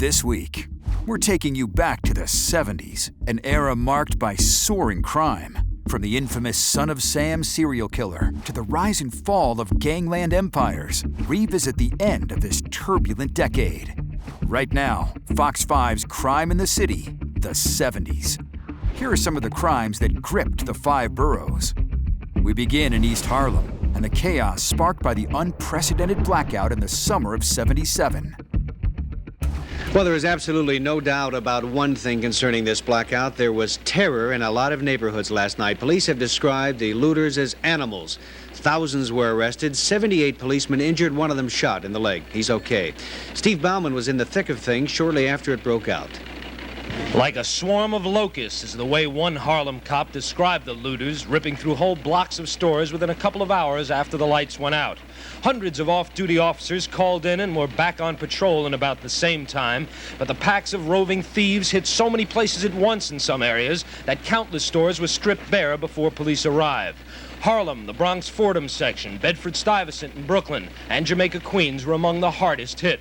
This week, we're taking you back to the 70s, an era marked by soaring crime. From the infamous Son of Sam serial killer to the rise and fall of gangland empires, revisit the end of this turbulent decade. Right now, Fox 5's Crime in the City, the 70s. Here are some of the crimes that gripped the 5 boroughs. We begin in East Harlem and the chaos sparked by the unprecedented blackout in the summer of '77. Well, there is absolutely no doubt about one thing concerning this blackout. There was terror in a lot of neighborhoods last night. Police have described the looters as animals. Thousands were arrested, 78 policemen injured, one of them shot in the leg. He's okay. Steve Bauman was in the thick of things shortly after it broke out. Like a swarm of locusts is the way one Harlem cop described the looters, ripping through whole blocks of stores within a couple of hours after the lights went out. Hundreds of off-duty officers called in and were back on patrol in about the same time, but the packs of roving thieves hit so many places at once in some areas that countless stores were stripped bare before police arrived. Harlem, the Bronx-Fordham section, Bedford-Stuyvesant and Brooklyn, and Jamaica Queens were among the hardest hit.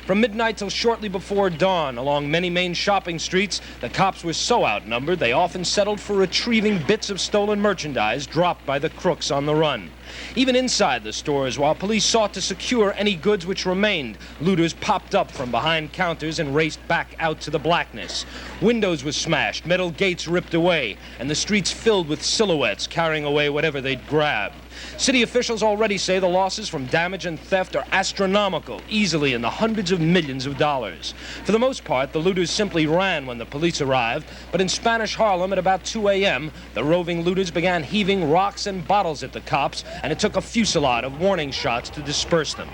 From midnight till shortly before dawn, along many main shopping streets, the cops were so outnumbered they often settled for retrieving bits of stolen merchandise dropped by the crooks on the run. Even inside the stores, while police sought to secure any goods which remained, looters popped up from behind counters and raced back out to the blackness. Windows were smashed, metal gates ripped away, and the streets filled with silhouettes carrying away whatever they'd grabbed. City officials already say the losses from damage and theft are astronomical, easily in the hundreds of millions of dollars. For the most part, the looters simply ran when the police arrived, but in Spanish Harlem at about 2 a.m., the roving looters began heaving rocks and bottles at the cops, and it took a fusillade of warning shots to disperse them.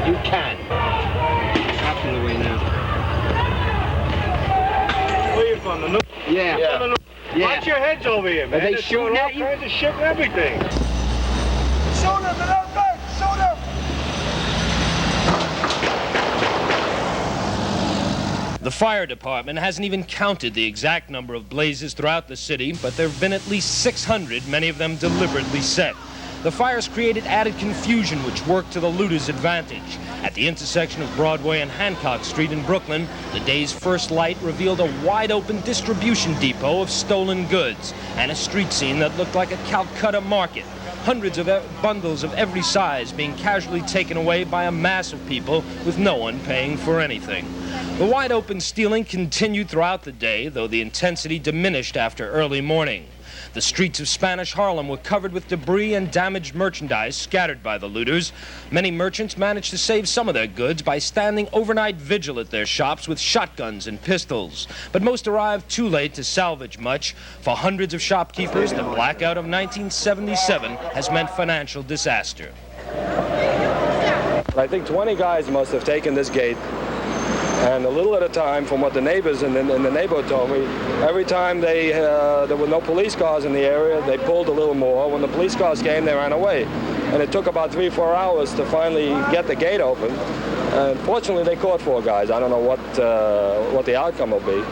You can. Out of the way now. Where you from? The North? Yeah. Watch your heads over here, man. Are they shooting at you? All kinds of shit and everything. Shoot them, they're not back. Shoot them. The fire department hasn't even counted the exact number of blazes throughout the city, but there have been at least 600, many of them deliberately set. The fires created added confusion, which worked to the looters' advantage. At the intersection of Broadway and Hancock Street in Brooklyn, the day's first light revealed a wide-open distribution depot of stolen goods and a street scene that looked like a Calcutta market. Hundreds of bundles of every size being casually taken away by a mass of people with no one paying for anything. The wide-open stealing continued throughout the day, though the intensity diminished after early morning. The streets of Spanish Harlem were covered with debris and damaged merchandise scattered by the looters. Many merchants managed to save some of their goods by standing overnight vigil at their shops with shotguns and pistols. But most arrived too late to salvage much. For hundreds of shopkeepers, the blackout of 1977 has meant financial disaster. I think 20 guys must have taken this gate. And a little at a time, from what the neighbors in the neighborhood told me, every time there were no police cars in the area, they pulled a little more. When the police cars came, they ran away. And it took about 3-4 hours to finally get the gate open. And fortunately, they caught 4 guys. I don't know what the outcome will be.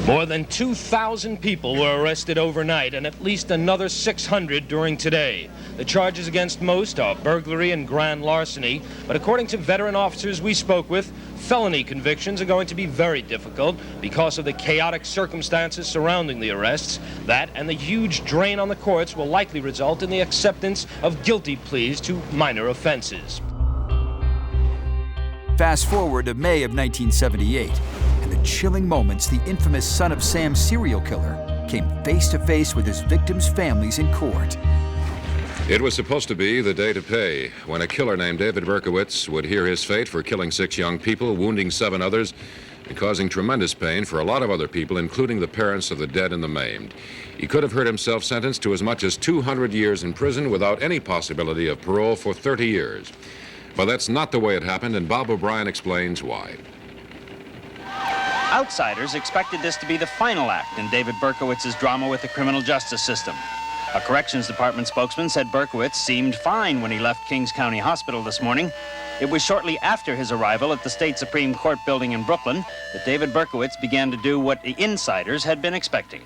More than 2,000 people were arrested overnight and at least another 600 during today. The charges against most are burglary and grand larceny, but according to veteran officers we spoke with, felony convictions are going to be very difficult because of the chaotic circumstances surrounding the arrests. That and the huge drain on the courts will likely result in the acceptance of guilty pleas to minor offenses. Fast forward to May of 1978, and the chilling moments the infamous Son of Sam serial killer came face to face with his victims' families in court. It was supposed to be the day to pay, when a killer named David Berkowitz would hear his fate for killing 6 young people, wounding 7 others, and causing tremendous pain for a lot of other people, including the parents of the dead and the maimed. He could have heard himself sentenced to as much as 200 years in prison without any possibility of parole for 30 years. But that's not the way it happened, and Bob O'Brien explains why. Outsiders expected this to be the final act in David Berkowitz's drama with the criminal justice system. A corrections department spokesman said Berkowitz seemed fine when he left Kings County Hospital this morning. It was shortly after his arrival at the State Supreme Court building in Brooklyn that David Berkowitz began to do what the insiders had been expecting.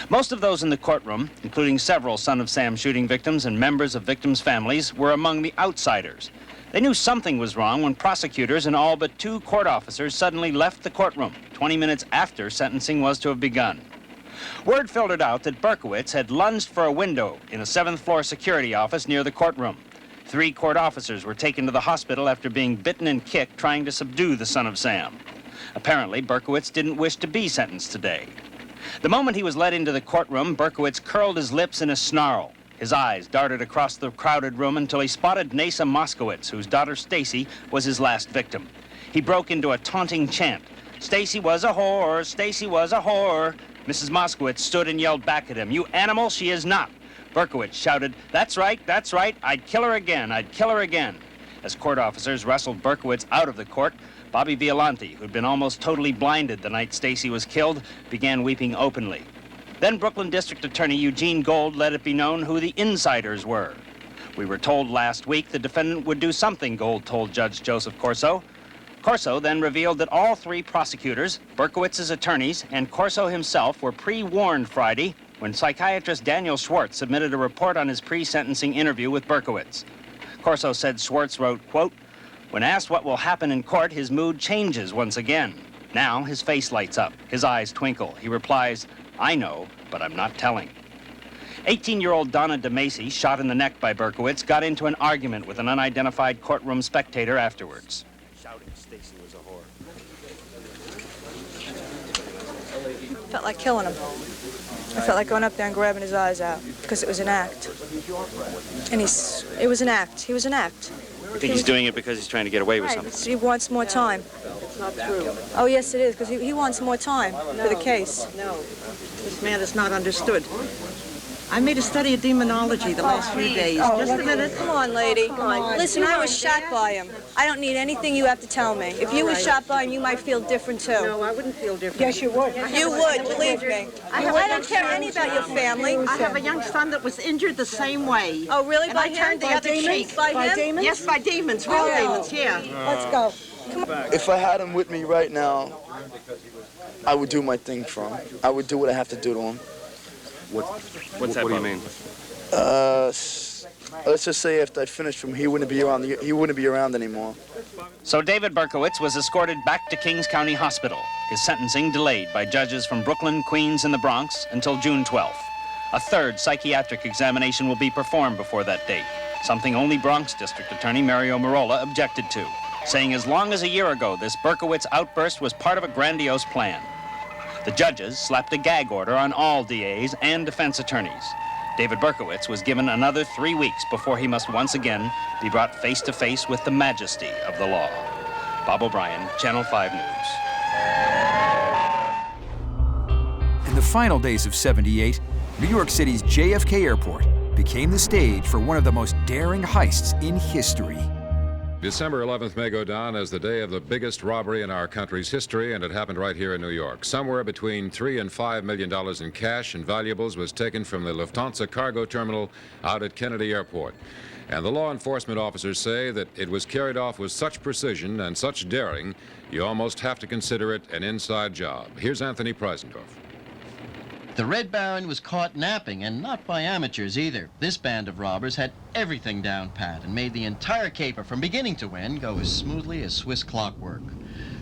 Most of those in the courtroom, including several Son of Sam shooting victims and members of victims' families, were among the outsiders. They knew something was wrong when prosecutors and all but 2 court officers suddenly left the courtroom 20 minutes after sentencing was to have begun. Word filtered out that Berkowitz had lunged for a window in a 7th floor security office near the courtroom. 3 court officers were taken to the hospital after being bitten and kicked trying to subdue the Son of Sam. Apparently, Berkowitz didn't wish to be sentenced today. The moment he was led into the courtroom, Berkowitz curled his lips in a snarl. His eyes darted across the crowded room until he spotted Nasa Moskowitz, whose daughter Stacy was his last victim. He broke into a taunting chant. "Stacy was a whore, Stacy was a whore." Mrs. Moskowitz stood and yelled back at him, "You animal, she is not." Berkowitz shouted, that's right, I'd kill her again, I'd kill her again." As court officers wrestled Berkowitz out of the court, Bobby Violante, who'd been almost totally blinded the night Stacy was killed, began weeping openly. Then Brooklyn District Attorney Eugene Gold let it be known who the insiders were. "We were told last week the defendant would do something," Gold told Judge Joseph Corso. Corso then revealed that all 3 prosecutors, Berkowitz's attorneys, and Corso himself were pre-warned Friday when psychiatrist Daniel Schwartz submitted a report on his pre-sentencing interview with Berkowitz. Corso said Schwartz wrote, quote, "When asked what will happen in court, his mood changes once again. Now his face lights up, his eyes twinkle. He replies, 'I know, but I'm not telling.'" 18-year-old Donna DeMacy, shot in the neck by Berkowitz, got into an argument with an unidentified courtroom spectator afterwards. Shouting Stacy was a whore. Felt like killing him. I felt like going up there and grabbing his eyes out because it was an act. And it was an act. He was an act. You think he's doing it because he's trying to get away with Right, something? he wants more time. It's not true. Oh, yes, it is, because he wants more time for the case. No, this man is not understood. I made a study of demonology the last few days. Just a minute. Come on, lady. Come on. Listen, I was shot by him. I don't need anything you have to tell me. If you were shot by him, you might feel different, too. No, I wouldn't feel different. Yes, you would. You would, believe me. I don't care any about your family. I have a young son that was injured the same way. Oh, really? And By I him? turned the By other demons? cheek. By him? Demons? Yes, by demons, real demons, yeah. Let's go. If I had him with me right now, I would do my thing for him. I would do what I have to do to him. What do you mean? Let's just say after I finished him, he wouldn't be around anymore. So David Berkowitz was escorted back to Kings County Hospital, his sentencing delayed by judges from Brooklyn, Queens, and the Bronx until June 12th. A 3rd psychiatric examination will be performed before that date, something only Bronx District Attorney Mario Marola objected to, saying as long as a year ago this Berkowitz outburst was part of a grandiose plan. The judges slapped a gag order on all DAs and defense attorneys. David Berkowitz was given another 3 weeks before he must once again be brought face to face with the majesty of the law. Bob O'Brien, Channel 5 News. In the final days of '78, New York City's JFK Airport became the stage for one of the most daring heists in history. December 11th may go down as the day of the biggest robbery in our country's history, and it happened right here in New York. Somewhere between $3 and $5 million in cash and valuables was taken from the Lufthansa cargo terminal out at Kennedy Airport. And the law enforcement officers say that it was carried off with such precision and such daring, you almost have to consider it an inside job. Here's Anthony Preisendorf. The Red Baron was caught napping, and not by amateurs either. This band of robbers had everything down pat and made the entire caper from beginning to end go as smoothly as Swiss clockwork.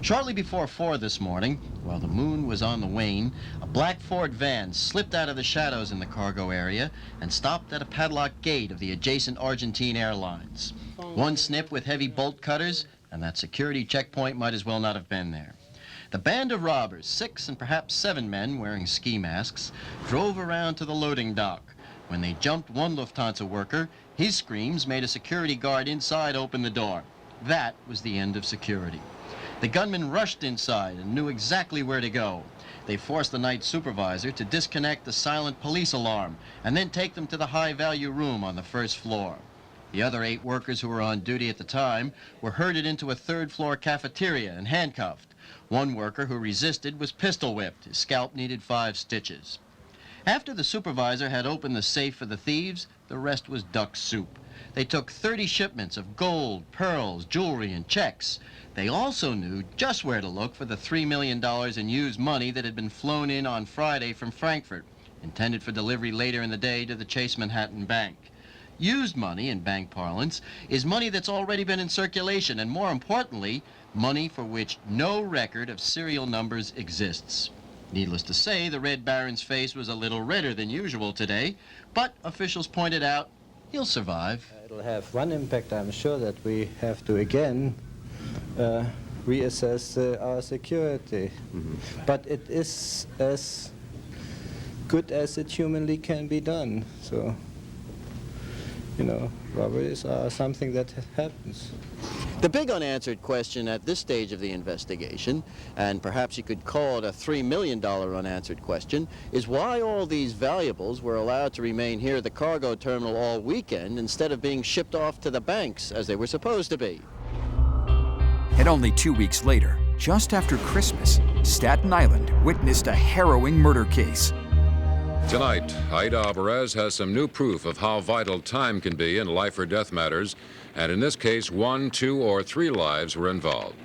Shortly before 4 this morning, while the moon was on the wane, a black Ford van slipped out of the shadows in the cargo area and stopped at a padlocked gate of the adjacent Argentine Airlines. One snip with heavy bolt cutters, and that security checkpoint might as well not have been there. The band of robbers, 6 and perhaps 7 men wearing ski masks, drove around to the loading dock. When they jumped one Lufthansa worker, his screams made a security guard inside open the door. That was the end of security. The gunmen rushed inside and knew exactly where to go. They forced the night supervisor to disconnect the silent police alarm and then take them to the high-value room on the 1st floor. The other 8 workers who were on duty at the time were herded into a 3rd-floor cafeteria and handcuffed. One worker who resisted was pistol whipped. His scalp needed 5 stitches. After the supervisor had opened the safe for the thieves, the rest was duck soup. They took 30 shipments of gold, pearls, jewelry, and checks. They also knew just where to look for the $3 million in used money that had been flown in on Friday from Frankfurt. intended for delivery later in the day to the Chase Manhattan Bank. Used money, in bank parlance, is money that's already been in circulation, and more importantly, money for which no record of serial numbers exists. Needless to say, the Red Baron's face was a little redder than usual today, but officials pointed out he'll survive. It'll have one impact, I'm sure, that we have to again reassess our security. But it is as good as it humanly can be done. So, you know, robberies are something that happens. The big unanswered question at this stage of the investigation, and perhaps you could call it a $3 million unanswered question, is why all these valuables were allowed to remain here at the cargo terminal all weekend instead of being shipped off to the banks as they were supposed to be. And only 2 weeks later, just after Christmas, Staten Island witnessed a harrowing murder case. Tonight, Aida Alvarez has some new proof of how vital time can be in life or death matters, and in this case, 1, 2, or 3 lives were involved.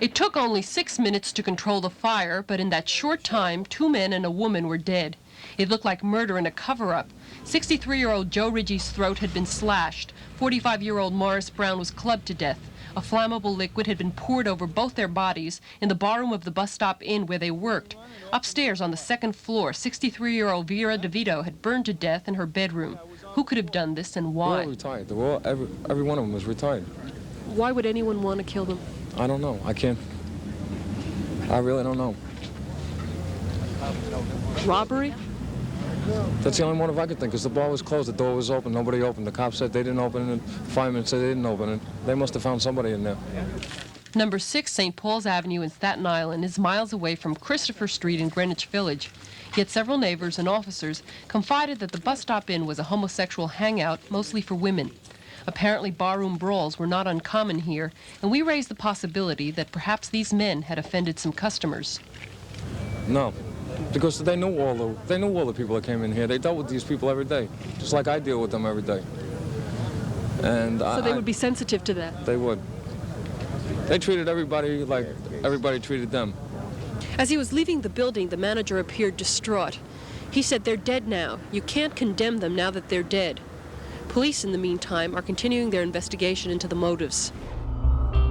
It took only 6 minutes to control the fire, but in that short time, 2 men and a woman were dead. It looked like murder and a cover-up. 63-year-old Joe Ridgey's throat had been slashed. 45-year-old Morris Brown was clubbed to death. A flammable liquid had been poured over both their bodies in the barroom of the bus stop inn where they worked. Upstairs on the 2nd floor, 63-year-old Vera DeVito had burned to death in her bedroom. Who could have done this and why? They're all retired. They were all, every one of them was retired. Why would anyone want to kill them? I don't know. I really don't know. Robbery? That's the only motive I could think, because the bar was closed, the door was open, nobody opened. The cops said they didn't open it, the firemen said they didn't open it. They must have found somebody in there. Number 6 St. Paul's Avenue in Staten Island is miles away from Christopher Street in Greenwich Village. Yet several neighbors and officers confided that the bus stop inn was a homosexual hangout, mostly for women. Apparently barroom brawls were not uncommon here, and we raised the possibility that perhaps these men had offended some customers. No, because they knew all the people that came in here. They dealt with these people every day, just like I deal with them every day. And so they would be sensitive to that? They would. They treated everybody like everybody treated them. As he was leaving the building, the manager appeared distraught. He said, "They're dead now. You can't condemn them now that they're dead." Police, in the meantime, are continuing their investigation into the motives.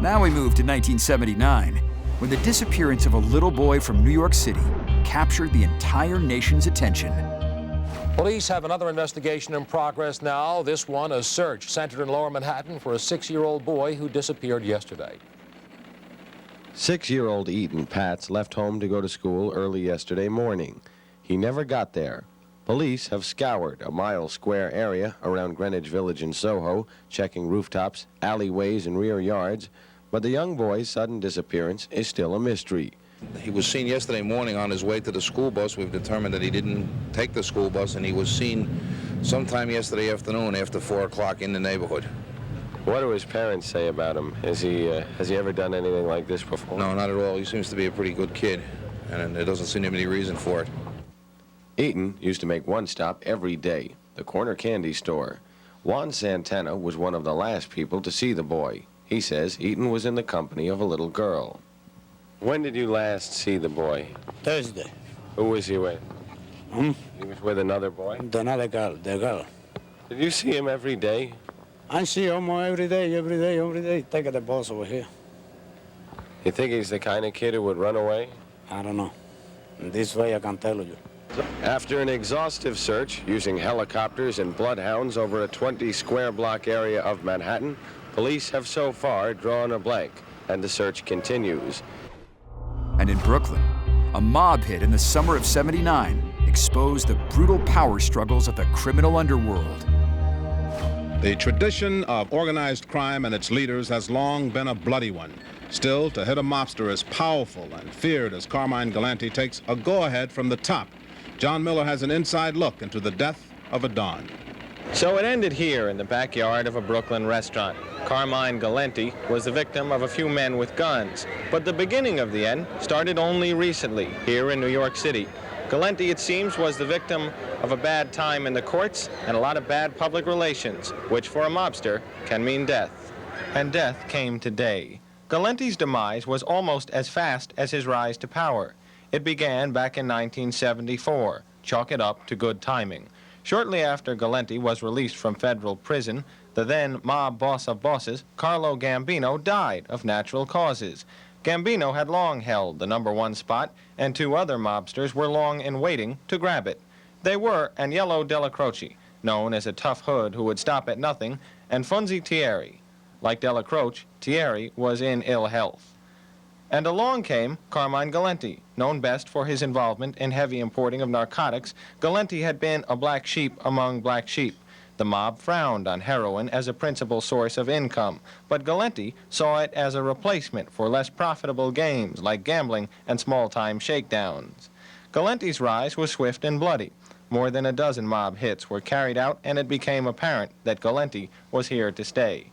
Now we move to 1979, when the disappearance of a little boy from New York City captured the entire nation's attention. Police have another investigation in progress now. This one, a search centered in Lower Manhattan for a 6-year-old boy who disappeared yesterday. 6-year-old Eaton Patz left home to go to school early yesterday morning. He never got there. Police have scoured a mile-square area around Greenwich Village and Soho, checking rooftops, alleyways, and rear yards, but the young boy's sudden disappearance is still a mystery. He was seen yesterday morning on his way to the school bus. We've determined that he didn't take the school bus, and he was seen sometime yesterday afternoon after 4 o'clock in the neighborhood. What do his parents say about him? Has he ever done anything like this before? No, not at all. He seems to be a pretty good kid, and there doesn't seem to be any reason for it. Eaton used to make one stop every day, the corner candy store. Juan Santana was one of the last people to see the boy. He says Eaton was in the company of a little girl. When did you last see the boy? Thursday. Who was he with? He was with another boy? Another girl, the girl. Did you see him every day? I see him every day. Take the bus over here. You think he's the kind of kid who would run away? I don't know. In this way, I can tell you. After an exhaustive search using helicopters and bloodhounds over a 20-square block area of Manhattan, police have so far drawn a blank, and the search continues. And in Brooklyn, a mob hit in the summer of '79 exposed the brutal power struggles of the criminal underworld. The tradition of organized crime and its leaders has long been a bloody one. Still, to hit a mobster as powerful and feared as Carmine Galante takes a go-ahead from the top. John Miller has an inside look into the death of a Don. So it ended here in the backyard of a Brooklyn restaurant. Carmine Galante was the victim of a few men with guns. But the beginning of the end started only recently, here in New York City. Galante, it seems, was the victim of a bad time in the courts and a lot of bad public relations, which for a mobster can mean death. And death came today. Galante's demise was almost as fast as his rise to power. It began back in 1974, chalk it up to good timing. Shortly after Galante was released from federal prison, the then mob boss of bosses, Carlo Gambino, died of natural causes. Gambino had long held the #1 spot, and 2 other mobsters were long in waiting to grab it. They were Agnello Della Croce, known as a tough hood who would stop at nothing, and Funzi Thierry. Like Della Croce, Thierry was in ill health. And along came Carmine Galante. Known best for his involvement in heavy importing of narcotics, Galante had been a black sheep among black sheep. The mob frowned on heroin as a principal source of income, but Galante saw it as a replacement for less profitable games like gambling and small-time shakedowns. Galante's rise was swift and bloody. More than a dozen mob hits were carried out, and it became apparent that Galante was here to stay.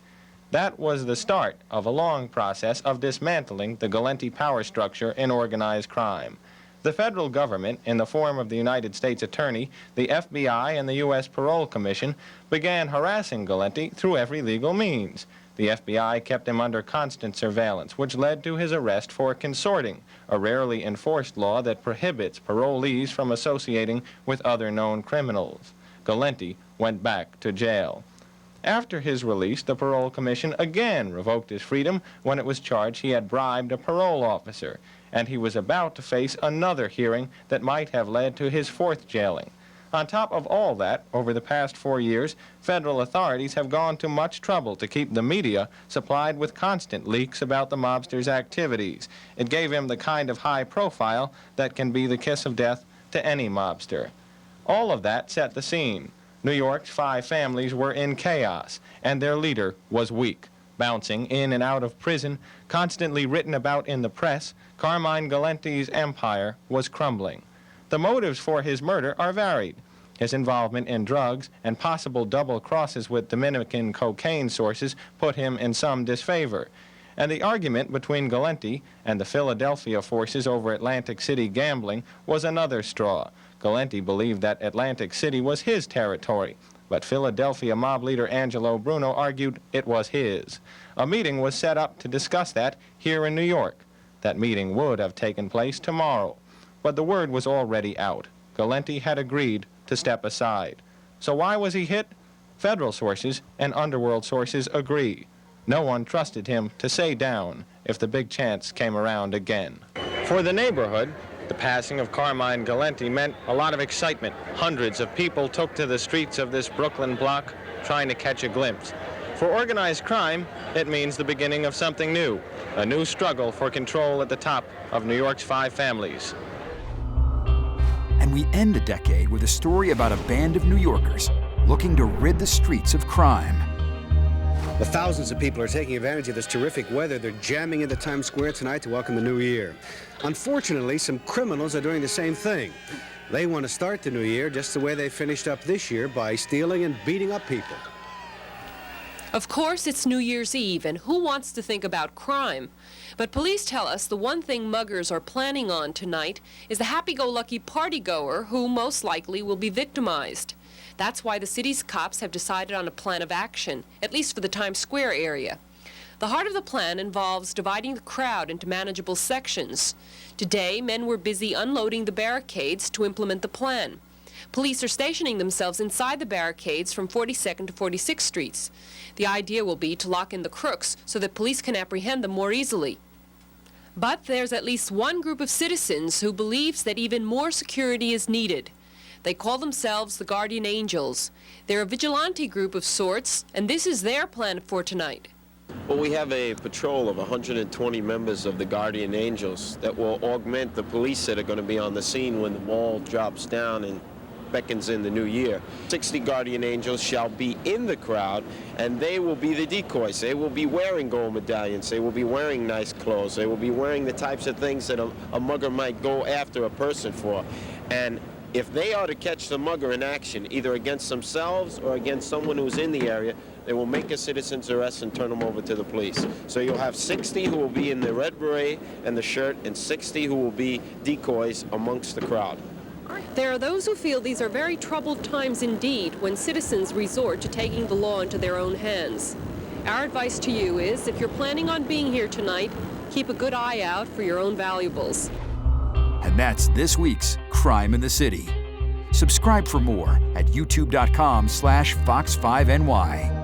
That was the start of a long process of dismantling the Galante power structure in organized crime. The federal government, in the form of the United States Attorney, the FBI, and the U.S. Parole Commission, began harassing Galante through every legal means. The FBI kept him under constant surveillance, which led to his arrest for consorting, a rarely enforced law that prohibits parolees from associating with other known criminals. Galante went back to jail. After his release, the Parole Commission again revoked his freedom when it was charged he had bribed a parole officer, and he was about to face another hearing that might have led to his 4th jailing. On top of all that, over the past 4 years, federal authorities have gone to much trouble to keep the media supplied with constant leaks about the mobster's activities. It gave him the kind of high profile that can be the kiss of death to any mobster. All of that set the scene. New York's 5 families were in chaos, and their leader was weak. Bouncing in and out of prison, constantly written about in the press, Carmine Galante's empire was crumbling. The motives for his murder are varied. His involvement in drugs and possible double crosses with Dominican cocaine sources put him in some disfavor. And the argument between Galante and the Philadelphia forces over Atlantic City gambling was another straw. Galante believed that Atlantic City was his territory, but Philadelphia mob leader Angelo Bruno argued it was his. A meeting was set up to discuss that here in New York. That meeting would have taken place tomorrow, but the word was already out. Galante had agreed to step aside. So why was he hit? Federal sources and underworld sources agree. No one trusted him to say down if the big chance came around again. For the neighborhood, the passing of Carmine Galante meant a lot of excitement. Hundreds of people took to the streets of this Brooklyn block trying to catch a glimpse. For organized crime, it means the beginning of something new, a new struggle for control at the top of New York's 5 families. And we end the decade with a story about a band of New Yorkers looking to rid the streets of crime. Well, thousands of people are taking advantage of this terrific weather. They're jamming into Times Square tonight to welcome the new year. Unfortunately, some criminals are doing the same thing. They want to start the new year just the way they finished up this year, by stealing and beating up people. Of course, it's New Year's Eve, and who wants to think about crime? But police tell us the one thing muggers are planning on tonight is the happy-go-lucky partygoer who most likely will be victimized. That's why the city's cops have decided on a plan of action, at least for the Times Square area. The heart of the plan involves dividing the crowd into manageable sections. Today, men were busy unloading the barricades to implement the plan. Police are stationing themselves inside the barricades from 42nd to 46th Streets. The idea will be to lock in the crooks so that police can apprehend them more easily. But there's at least one group of citizens who believes that even more security is needed. They call themselves the Guardian Angels. They're a vigilante group of sorts, and this is their plan for tonight. Well, we have a patrol of 120 members of the Guardian Angels that will augment the police that are going to be on the scene when the wall drops down and beckons in the new year. 60 Guardian Angels shall be in the crowd, and they will be the decoys. They will be wearing gold medallions. They will be wearing nice clothes. They will be wearing the types of things that a mugger might go after a person for. And if they are to catch the mugger in action, either against themselves or against someone who's in the area, they will make a citizen's arrest and turn them over to the police. So you'll have 60 who will be in the red beret and the shirt, and 60 who will be decoys amongst the crowd. There are those who feel these are very troubled times indeed when citizens resort to taking the law into their own hands. Our advice to you is, if you're planning on being here tonight, keep a good eye out for your own valuables. And that's this week's Crime in the City. Subscribe for more at youtube.com/Fox5NY.